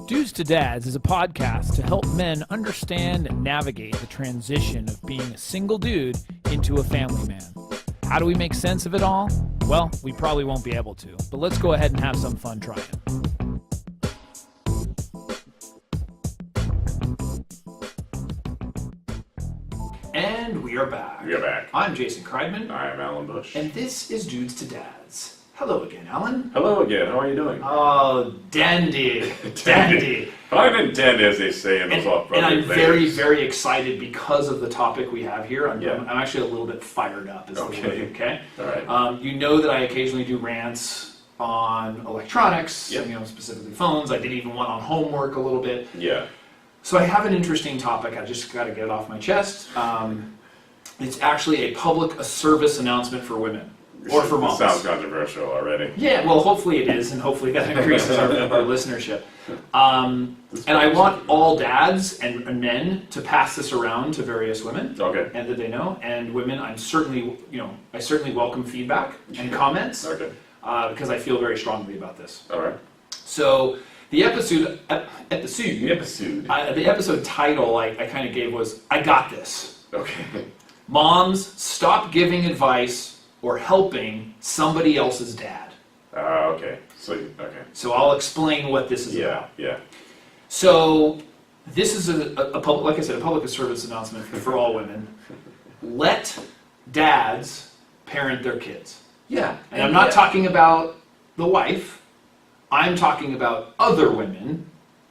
Dudes to Dads is a podcast to help men understand and navigate the transition of being a single dude into a family man. How do we make sense of it all? Well, we probably won't be able to, but let's go ahead and have some fun trying. And we are back. We are back. I'm Jason Kreidman. I'm Alan Bush. And this is Dudes to Dads. Hello again, Alan. Hello again. How are you doing? Oh, dandy. Dandy. Fine and dandy, as they say in those off-Broadway And I'm plays. very, very excited because of the topic we have here. I'm actually a little bit fired up. Is Okay. The word, okay. All right. You know that I occasionally do rants on electronics, Yep. specifically phones. I did even one on homework a little bit. Yeah. So I have an interesting topic. I just got to get it off my chest. It's actually a service announcement for women. Or for moms. This sounds controversial already. Yeah, well, hopefully it is, and hopefully that increases our listenership. And I want all dads and men to pass this around to various women, Okay. and that they know. And women, I certainly welcome feedback and comments, Okay. because I feel very strongly about this. All right. So the episode title I kind of gave was "I Got This." Okay. Moms, stop giving advice or helping somebody else's dad. Okay. So I'll explain what this is about. Yeah. So this is a public, like I said, a public service announcement for all women. Let dads parent their kids. Yeah. And I'm not talking about the wife. I'm talking about other women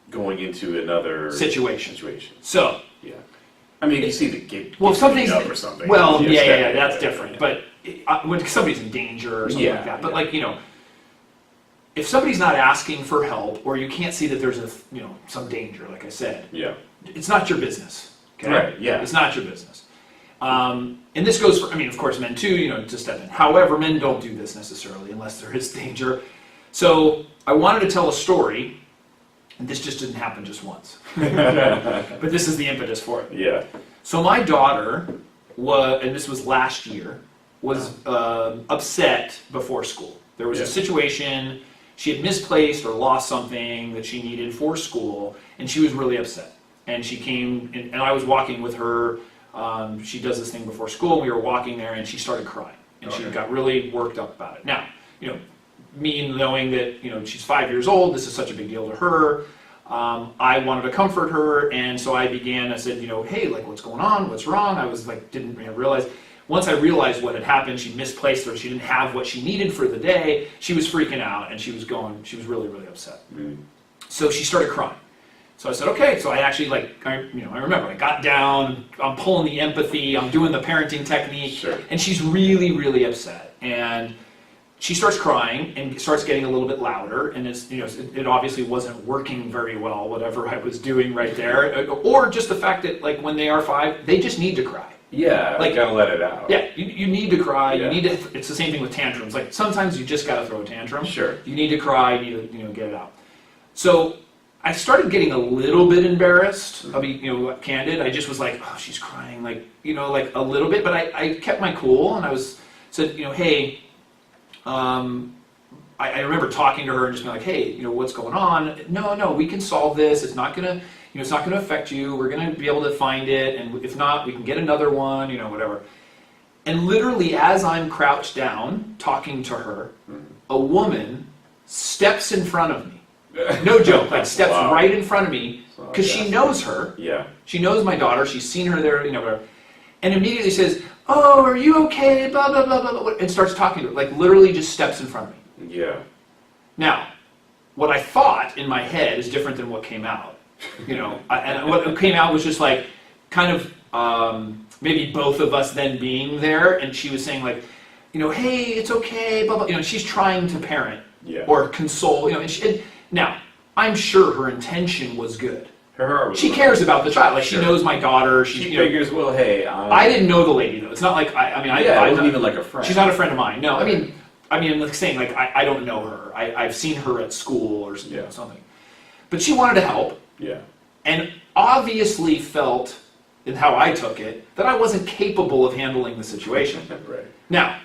Going into another situation. So. Yeah. I mean, you see the kid. Well, if something's up or something. Well, yeah, that's different. But when somebody's in danger or something like that. But if somebody's not asking for help, or you can't see that there's some danger, like I said, it's not your business. Okay? Right. Yeah. It's not your business. And this goes for, of course, men too. To step in. However, men don't do this necessarily unless there is danger. So I wanted to tell a story. And this just didn't happen just once. But this is the impetus for it. Yeah. So my daughter and this was last year, was upset before school. There was a situation, she had misplaced or lost something that she needed for school, and she was really upset. And she came, and I was walking with her. She does this thing before school. We were walking there, and she started crying. And she got really worked up about it. Now, me knowing that she's 5 years old, this is such a big deal to her. I wanted to comfort her, and so I said, hey, what's going on? What's wrong? I was didn't realize. Once I realized what had happened, she misplaced her. She didn't have what she needed for the day. She was freaking out, and she was really, really upset. Mm. So she started crying. So I said, okay. So I actually I remember I got down. I'm pulling the empathy. I'm doing the parenting technique, sure. And she's really, really upset. And she starts crying and starts getting a little bit louder, and it obviously wasn't working very well, whatever I was doing right there, or just the fact that when they are 5, they just need to cry. Yeah, you gotta let it out. Yeah, you need to cry. Yeah. You need to. It's the same thing with tantrums. Sometimes you just gotta throw a tantrum. Sure. You need to cry. You need to get it out. So I started getting a little bit embarrassed. I'll be candid. I just was oh, she's crying, a little bit. But I kept my cool, and said, hey. I remember talking to her and just being hey, what's going on? No, we can solve this. It's not gonna, it's not gonna affect you. We're gonna be able to find it, and if not, we can get another one, whatever. And literally, as I'm crouched down talking to her, a woman steps in front of me. No joke, steps Wow. right in front of me, because she knows her. Yeah. She knows my daughter. She's seen her there, whatever. And immediately says, oh, are you okay, blah, blah, blah, blah, blah, and starts talking to her, literally just steps in front of me. Yeah. Now, what I thought in my head is different than what came out, and what came out was just maybe both of us then being there, and she was saying hey, it's okay, blah, blah, she's trying to parent or console, and now, I'm sure her intention was good. Her heart was she cares about the child. She knows my daughter. She figures, well, hey. I didn't know the lady though. It's not I wasn't even a friend. She's not a friend of mine. No, I'm saying I don't know her. I've seen her at school or something. But she wanted to help. Yeah. And obviously felt, in how I took it, that I wasn't capable of handling the situation. Right. Now,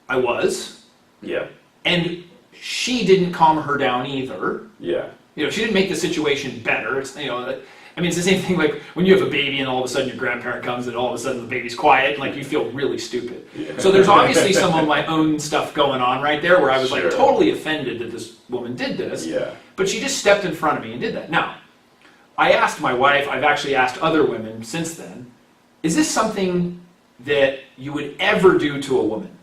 I was. Yeah. And she didn't calm her down either. Yeah. She didn't make the situation better. It's, it's the same thing like when you have a baby and all of a sudden your grandparent comes and all of a sudden the baby's quiet, like you feel really stupid. Yeah. So there's obviously some of my own stuff going on right there where I was like totally offended that this woman did this. Yeah. But she just stepped in front of me and did that. Now, I asked my wife, I've actually asked other women since then, is this something that you would ever do to a woman?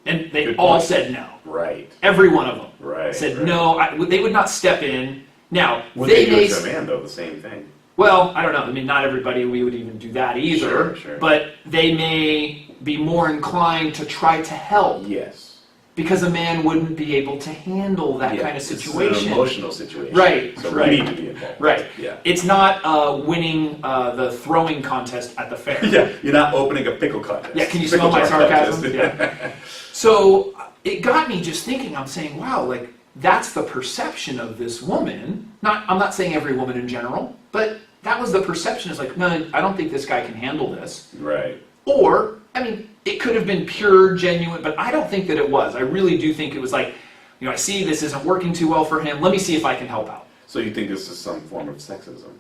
And they all said no. Right. Every one of them said right. No. They would not step in. Now, would they do it to a man, though, the same thing? Well, I don't know. I mean, not everybody we would even do that either. Sure. But they may be more inclined to try to help. Yes. Because a man wouldn't be able to handle that kind of situation. It's an emotional situation. Right. So we need to be involved. Right. Yeah. It's not winning the throwing contest at the fair. Yeah. You're not opening a pickle contest. Yeah. Can you smell my sarcasm? Yeah. So it got me just thinking. I'm saying, wow, like that's the perception of this woman. I'm not saying every woman in general, but that was the perception. It's like, no, I don't think this guy can handle this. Right. Or, I mean, it could have been pure, genuine, but I don't think that it was. I really do think it was like, I see this isn't working too well for him. Let me see if I can help out. So you think this is some form of sexism?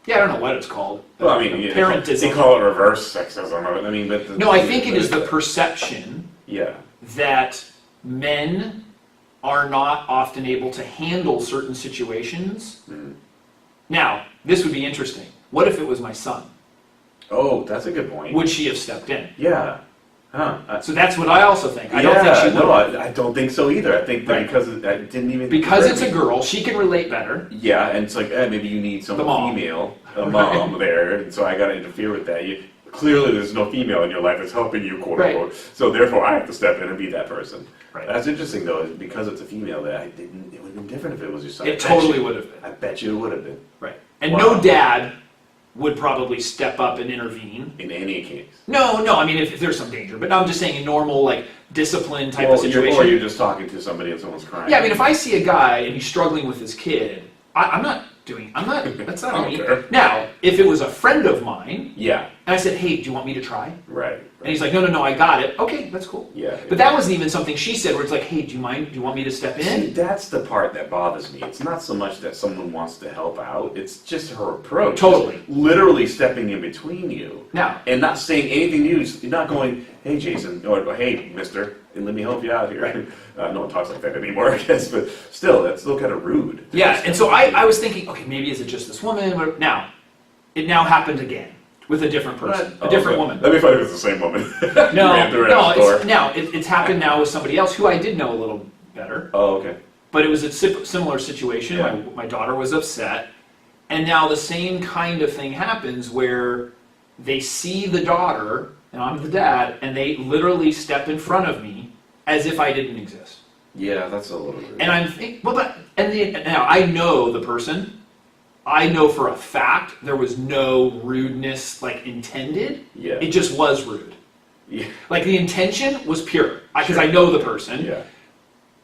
Yeah, I don't know what it's called. Well, I mean, parentism. They call it reverse sexism. I mean, but no, I think it is the perception that men are not often able to handle certain situations. Mm. Now, this would be interesting. What if it was my son? Oh, that's a good point. Would she have stepped in? Yeah. Huh. So that's what I also think. I don't think she would. No, I don't think so either. I think that because I didn't even... Because it's a girl, she can relate better. Yeah, and it's like, maybe you need some female, a mom there, and so I got to interfere with that. Clearly there's no female in your life that's helping you, quote unquote, so therefore I have to step in and be that person. Right. That's interesting though, because it's a female that it would have been different if it was your son. It totally would have been. I bet you it would have been. Right. And no dad would probably step up and intervene. In any case. No, I mean if there's some danger, but I'm just saying in normal like discipline type of situation. Or you're just talking to somebody and someone's crying. Yeah, I mean if I see a guy and he's struggling with his kid, that's not me. Now, if it was a friend of mine, and I said, hey, do you want me to try? Right. And he's like, no, I got it. Okay, that's cool. Yeah. But that wasn't even something she said where it's like, hey, do you want me to step in? See, that's the part that bothers me. It's not so much that someone wants to help out, it's just her approach. Totally. It's literally stepping in between you. Now. And not saying anything new. You're not going, hey, Jason, or hey, mister, and let me help you out here. Right. No one talks like that anymore, I guess, but still, that's still kind of rude. Yeah, and so I was thinking, okay, maybe is it just this woman? Now, it now happened again with a different person, a different woman. Let me find if it's the same woman. It's happened now with somebody else who I did know a little better. Oh, okay. But it was a similar situation. Yeah. My daughter was upset, and now the same kind of thing happens where they see the daughter, and I'm the dad, and they literally step in front of me as if I didn't exist. Yeah, that's a little rude. And I'm thinking, now I know the person. I know for a fact there was no rudeness like intended. Yeah. It just was rude. Yeah. Like the intention was pure because I know the person. Yeah.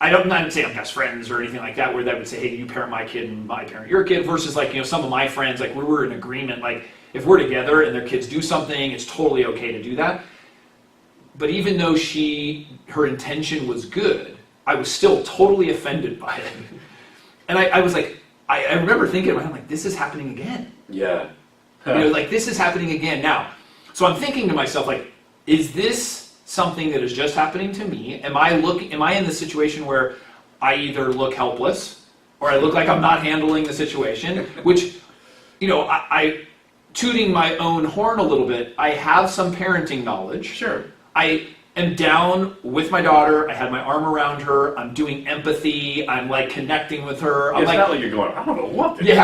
I'm not saying I'm best friends or anything like that where they would say, hey, you parent my kid and I parent your kid versus like, some of my friends, like we're in agreement, like if we're together and their kids do something, it's totally okay to do that. But even though her intention was good, I was still totally offended by it. And I was like, I remember thinking in my head, like, this is happening again. Yeah. Like this is happening again now. So I'm thinking to myself, like, is this something that is just happening to me? Am I in the situation where I either look helpless or I look like I'm not handling the situation? Which, I tooting my own horn a little bit, I have some parenting knowledge. Sure. I am down with my daughter. I had my arm around her. I'm doing empathy. I'm like connecting with her. It's not like you're going, I don't know what this is.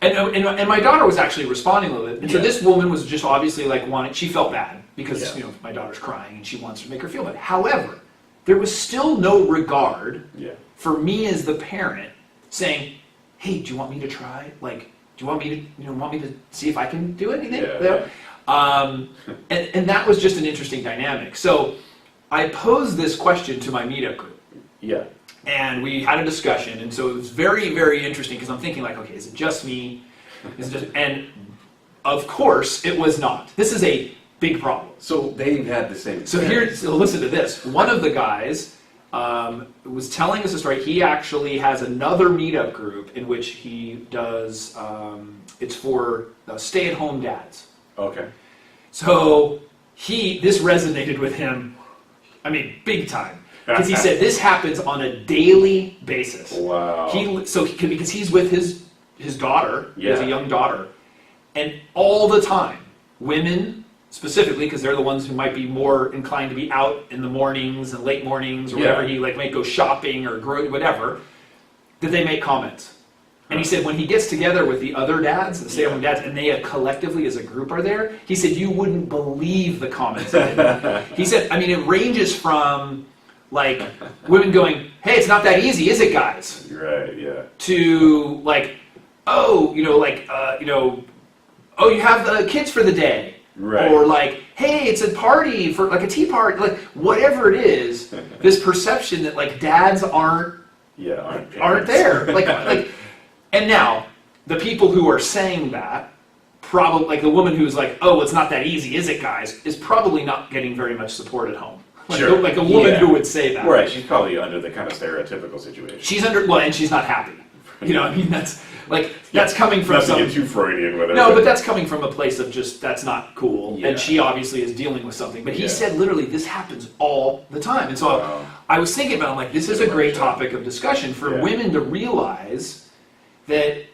And my daughter was actually responding a little bit. And so this woman was just obviously like she felt bad because my daughter's crying and she wants to make her feel bad. However, there was still no regard for me as the parent saying, hey, do you want me to try? Like, do you want me to see if I can do anything? And that was just an interesting dynamic. So I posed this question to my meetup group. Yeah. And we had a discussion, and so it was very, very interesting because I'm thinking like, okay, is it just me? And of course, it was not. This is a big problem. So they've had the same. So listen to this. One of the guys was telling us a story. He actually has another meetup group in which he does, it's for stay-at-home dads. Okay. So this resonated with him, I mean, big time. Because he said this happens on a daily basis. Wow. Because he's with his daughter, he has a Yeah. young daughter, and all the time, women specifically, because they're the ones who might be more inclined to be out in the mornings and late mornings or whatever, he might go shopping or whatever, that they make comments. And he said when he gets together with the other dads, the stay-at-home dads, and they collectively as a group are there, he said you wouldn't believe the comments. He said, I mean, it ranges from like women going, hey, it's not that easy, is it, guys? Right, yeah. To like, oh, oh, you have the kids for the day. Right. Or like, hey, it's a party for like a tea party, like whatever it is, this perception that like dads aren't there. Like and now the people who are saying that, probably like the woman who's like, oh, it's not that easy, is it, guys, is probably not getting very much support at home. Sure. Like a woman who would say that. Right, she's probably under the kind of stereotypical situation. She's and she's not happy. You know, I mean, that's coming from not to get too Freudian with it. No, but that's coming from a place of just, that's not cool. Yeah. And she obviously is dealing with something. But he said literally, this happens all the time. And so I was thinking about, like, this is a great topic of discussion for women to realize that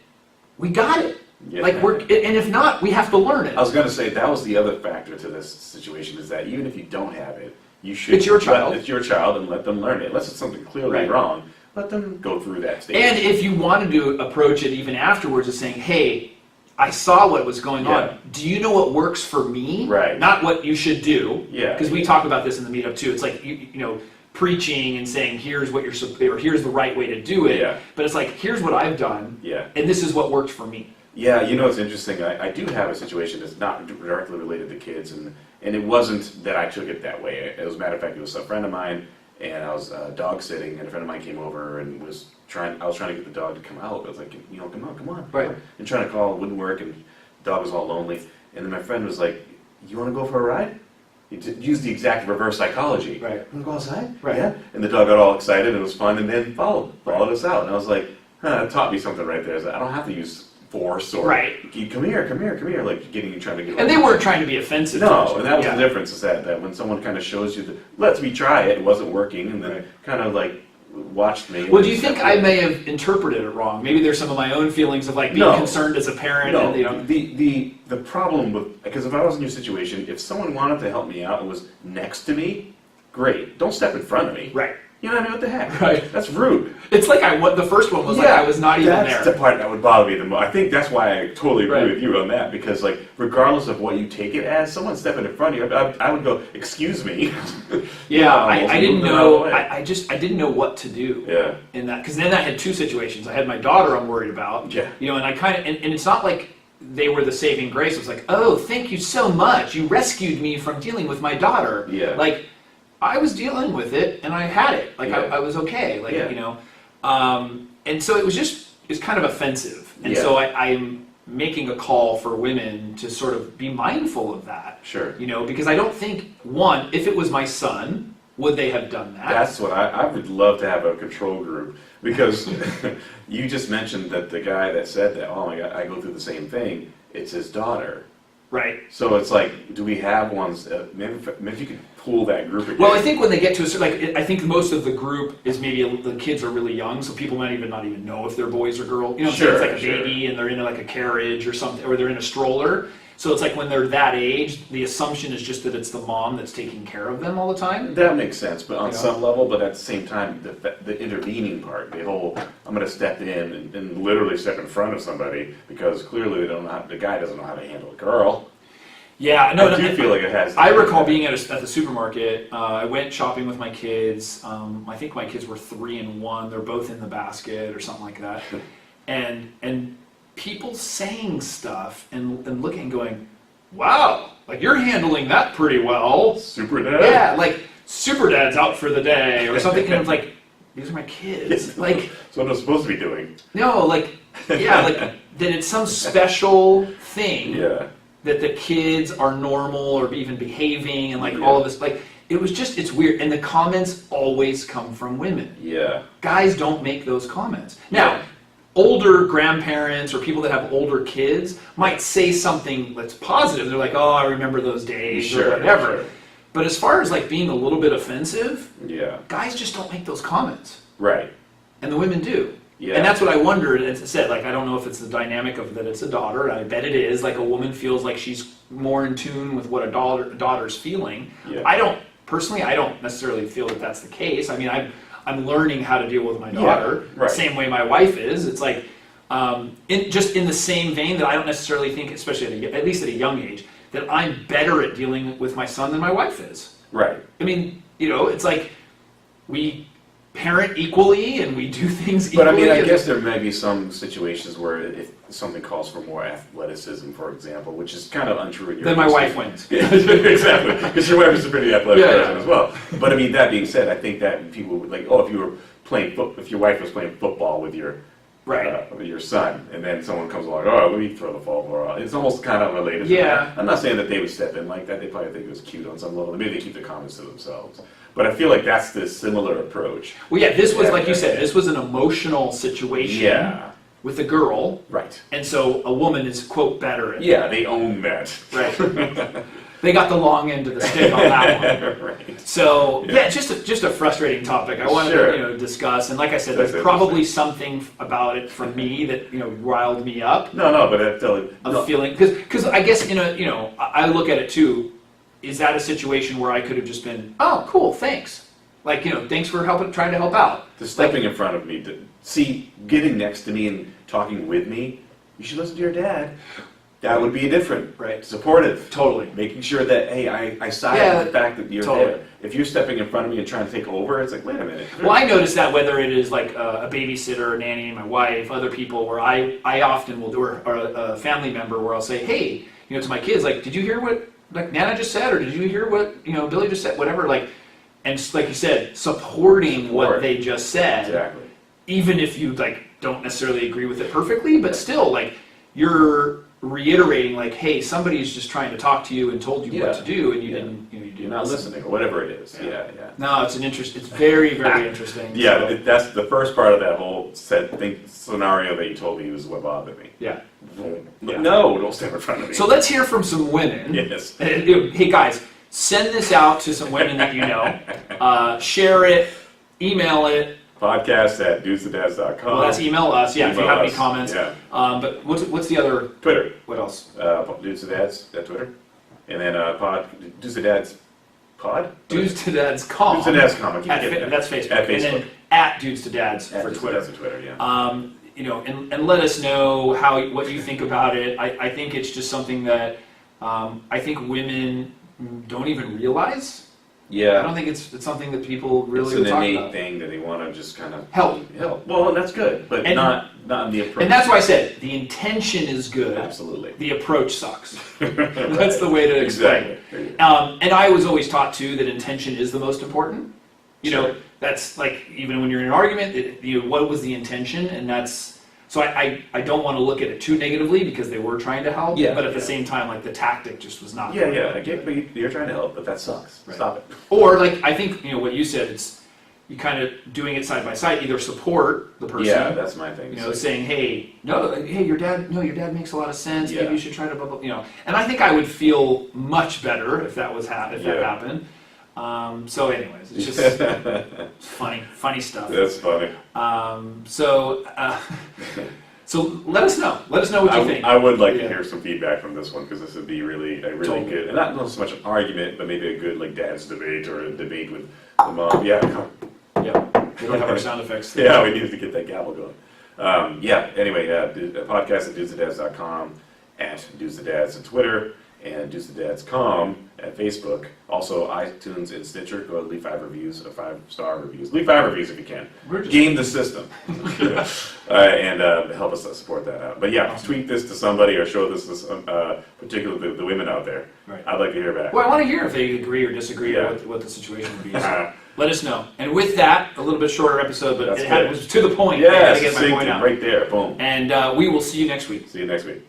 we got it. Yeah. Like, and if not, we have to learn it. I was going to say, that was the other factor to this situation, is that even if you don't have it, you should. It's your child. It's your child, and let them learn it. Unless it's something clearly wrong, let them go through that stage. And if you wanted to approach it even afterwards as saying, hey, I saw what was going on. Do you know what works for me? Right. Not what you should do. Yeah. Because we talk about this in the meetup too. It's like, you know, preaching and saying, here's what or here's the right way to do it. Yeah. But it's like, here's what I've done. Yeah. And this is what worked for me. Yeah, you know, it's interesting. I do have a situation that's not directly related to kids, and it wasn't that I took it that way. As a matter of fact, it was a friend of mine, and I was dog sitting, and a friend of mine came over and I was trying to get the dog to come out. I was like, you know, come on. Right. And trying to call, it wouldn't work, and the dog was all lonely. And then my friend was like, you want to go for a ride? He used the exact reverse psychology. Right. Want to go outside? Right. Yeah. And the dog got all excited, and it was fun, and then followed us out. And I was like, it taught me something right there. I don't have to use force or come here, like trying to get. And they weren't trying to be offensive. No, and that was the difference, is that when someone kind of shows you that, let me try it wasn't working, and then kind of like watched me. Well, do you think I may have interpreted it wrong? Maybe there's some of my own feelings of like being concerned as a parent. No, and, you know. the problem with, because if I was in your situation, if someone wanted to help me out and was next to me, great. Don't step in front of me. Right. You know what I mean? What the heck? Right. That's rude. It's like the first one was like I was not even there. That's the part that would bother me the most. I think that's why I totally agree with you on that, because like regardless of what you take it as, someone stepping in front of you, I would go, excuse me. Yeah, I didn't know. I didn't know what to do. Yeah. In that, because then I had two situations. I had my daughter I'm worried about. Yeah. You know, and I kind of and it's not like they were the saving grace. It was like, oh, thank you so much. You rescued me from dealing with my daughter. Yeah. Like, I was dealing with it, and I had it. Like, I was okay. Like, you know, and so it's kind of offensive. And so I'm making a call for women to sort of be mindful of that. Sure. You know, because I don't think, one, if it was my son, would they have done that? That's what I would love to have a control group, because you just mentioned that the guy that said that, oh my God, I go through the same thing, it's his daughter. Right. So it's like, do we have ones, maybe if you could pull that group again. Well, I think when they get to a certain, like, I think most of the group is maybe the kids are really young, so people might not even know if they're boys or girls. You know, it's like a baby and they're in like a carriage or something, or they're in a stroller. So it's like when they're that age, the assumption is just that it's the mom that's taking care of them all the time. That makes sense, but on some level, but at the same time, the intervening part, the whole, I'm going to step in and literally step in front of somebody because clearly they don't know the guy doesn't know how to handle a girl. Yeah, no, I do feel like it has. I recall being at the supermarket. I went shopping with my kids. I think my kids were 3 and 1. They're both in the basket or something like that. And people saying stuff and looking and going, wow, like you're handling that pretty well. Super dad? Yeah, like super dad's out for the day or something. And it's like, these are my kids. Like, that's what I'm supposed to be doing. No, like, yeah, like that it's some special thing. Yeah. That the kids are normal or even behaving and like all of this, like it's weird. And the comments always come from women. Yeah. Guys don't make those comments. Now, older grandparents or people that have older kids might say something that's positive. They're like, oh, I remember those days or whatever. Sure. But as far as like being a little bit offensive, guys just don't make those comments. Right. And the women do. Yeah. And that's what I wondered, as I said, like, I don't know if it's the dynamic of that it's a daughter. I bet it is. Like, a woman feels like she's more in tune with what a daughter's feeling. Yeah. I don't necessarily feel that that's the case. I mean, I'm learning how to deal with my daughter, same way my wife is. It's like, in the same vein that I don't necessarily think, especially at least at a young age, that I'm better at dealing with my son than my wife is. Right. I mean, it's like we parent equally and we do things equally. But I mean, I guess there may be some situations where if something calls for more athleticism, for example, which is kind of untrue in your Then my wife wins. Exactly, because your wife is a pretty athletic person as well. But I mean, that being said, I think that people would like, if your wife was playing football with your son, and then someone comes along, let me throw the football. It's almost kind of related to that. I'm not saying that they would step in like that. They probably think it was cute on some level. Maybe they keep the comments to themselves. But I feel like that's the similar approach. Well, this was, like you said, this was an emotional situation with a girl. Right. And so a woman is, quote, better at that. They own that. Right. They got the long end of the stick on that one. Right. So, just a frustrating topic I wanted to discuss. And like I said, there's probably something about it from me that, riled me up. No, but I tell you. The feeling, because I guess, I look at it too. Is that a situation where I could have just been, oh, cool, thanks. Like, thanks for trying to help out. Just stepping in front of me, getting next to me and talking with me, you should listen to your dad. That would be different. Right. Supportive. Totally. Making sure that, hey, I side with the fact that you're there. If you're stepping in front of me and trying to take over, it's like, wait a minute. Well, I notice that whether it is like a babysitter, a nanny, my wife, other people, where I often will do, or a family member where I'll say, hey, to my kids, like, did you hear what Nana just said, or did you hear what Billy just said? Whatever, and like you said, supporting what they just said, even if you don't necessarily agree with it perfectly, but still you're reiterating hey, somebody's just trying to talk to you and told you what to do, and you didn't. You're not listening, or whatever it is. Yeah. No, it's It's very, very interesting. Yeah, so. That's the first part of that whole scenario that you told me was what bothered me. Yeah. No, don't stand in front of me. So let's hear from some women. Yes. Hey guys, send this out to some women that you know. Share it, email it. Podcast@dudesanddads.com. Well, that's email us, if you have any comments. Yeah. But what's the other? Twitter. What else? Dudes to Dads at Twitter. And then Dudes to Dads pod? Dudes to Dads com. Dudes to Dads com. That's Facebook. At Facebook. And then at Dudes to Dads for Twitter. Dudes to Dads Twitter, and let us know what you think about it. I think it's just something that I think women don't even realize. Yeah. I don't think it's something that people really talk about. It's an innate about. thing that they want to just kind of help. Well, that's good, but not in the approach. And that's why I said the intention is good. Absolutely. The approach sucks. That's the way to explain it. And I was always taught too that intention is the most important. That's even when you're in an argument, what was the intention, and that's. So I don't want to look at it too negatively because they were trying to help, but at the same time, the tactic just was not. I get, but you're trying to help, but that sucks. Right. Stop it. Or I think what you said, it's you kind of doing it side by side. Either support the person. Yeah, that's my thing. Saying, hey, your dad makes a lot of sense. Maybe you should try to blah blah. And I think I would feel much better if that was that happened. So anyways, it's just funny stuff. That's funny. So let us know. Let us know what you think. I would like to hear some feedback from this one, because this would be really good, and not so much an argument, but maybe a good dad's debate, or a debate with the mom. Yeah, come. Yeah, we don't have our sound effects. Yeah, we need to get that gavel going. Anyway, podcast@dudesanddads.com, at dudesanddads on Twitter, and dudesanddads.com at Facebook. Also, iTunes and Stitcher. Go leave 5 reviews, 5-star reviews. Leave 5 reviews if you can. Game the system. And help us support that out. But tweet this to somebody, or show this to particularly the women out there. Right. I'd like to hear back. Well, I want to hear if they agree or disagree with what the situation would be. So let us know. And with that, a little bit shorter episode, but it was to the point. Yeah, I got to get my point out. Right there, boom. And we will see you next week. See you next week.